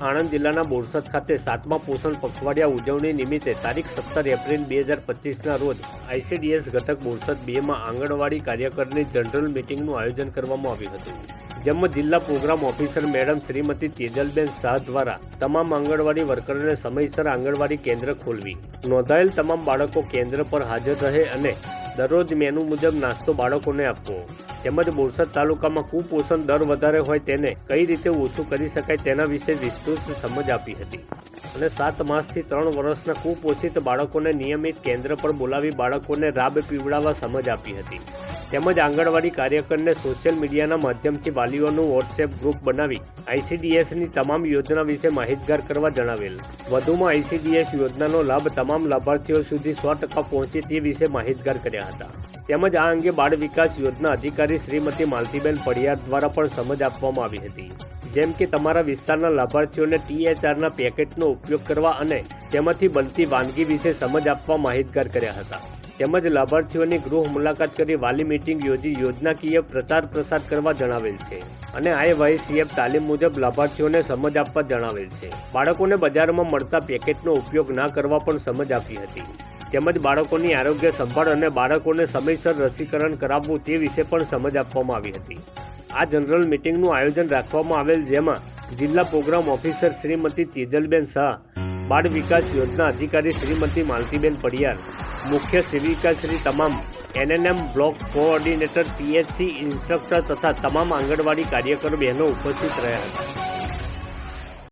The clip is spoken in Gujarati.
આણંદ જિલ્લાના બોરસદ ખાતે 7મા પોષણ પખવાડિયા ઉજવણી નિમિત્તે તારીખ 17 એપ્રિલ 2025ના રોજ ICDS ઘટક બોરસદ 2માં આંગણવાડી કાર્યકરની જનરલ મિટિંગનું આયોજન કરવામાં આવ્યું હતું, જેમાં જિલ્લા programme officer madam Shrimati Tejalben Shah દ્વારા તમામ આંગણવાડી વર્કરોને સમયસર આંગણવાડી કેન્દ્ર ખોલવી, નોંધાયેલ તમામ બાળકો કેન્દ્ર પર હાજર રહે અને દરરોજ મેનુ મુજબ નાસ્તો બાળકોને આપવો, તેમજ બોરસદ તાલુકામાં કુપોષણ દર વધારે હોય તેને કઈ રીતે ઓછું કરી શકાય તેના વિશે વિસ્તૃત સમજ આપી હતી અને 7 માસથી 3 વર્ષના કુપોષિત બાળકોને નિયમિત કેન્દ્ર પર બોલાવી બાળકોને રાબ પીવડાવવા સમજ આપી હતી, તેમજ આંગણવાડી કાર્યકરને સોશિયલ મીડિયાના માધ્યમથી વાલીઓનું વોટ્સએપ ગ્રુપ બનાવી ICDSની તમામ યોજના વિશે માહિતગાર કરવા જણાવેલ. વધુમાં ICDS યોજનાનો લાભ તમામ લાભાર્થીઓ સુધી 100% પહોંચે તે વિશે માહિતગાર કર્યા હતા, તેમજ આ અંગે બાળ વિકાસ યોજના અધિકારી શ્રીમતી માલતીબેન પડિયાર દ્વારા પણ સમજ આપવામાં આવી હતી, જેમ કે તમારા વિસ્તારના લાભાર્થીઓને THRના પેકેટનો ઉપયોગ કરવા અને તેમાંથી બનતી વાનગી વિશે સમજ આપવા માહિતગાર કર્યા હતા, તેમજ લાભાર્થીઓની ગૃહ મુલાકાત કરી વાલી મીટિંગ યોજી યોજનાકીય પ્રચાર પ્રસાર કરવા જણાવેલ છે અને IYCF તાલીમ મુજબ લાભાર્થીઓને સમજ આપવા જણાવેલ છે. બાળકોને બજારમાં મળતા પેકેટનો ઉપયોગ ના કરવા પણ સમજ આપી હતી, તેમજ બાળકોની આરોગ્ય સંભાળ અને બાળકોને સમયસર રસીકરણ કરાવવું તે વિશે પણ સમજ આપવામાં આવી હતી. આ જનરલ મિટિંગનું આયોજન રાખવામાં આવેલ, જેમાં જિલ્લા પ્રોગ્રામ ઓફિસર શ્રીમતી તેજલબેન શાહ, બાળ વિકાસ યોજના અધિકારી શ્રીમતી માલતીબેન પડિયાર, મુખ્ય સેવિકા શ્રી તમામ, NNM block coordinator, PHC instructor તથા તમામ આંગણવાડી કાર્યકર બહેનો ઉપસ્થિત રહ્યા હતા.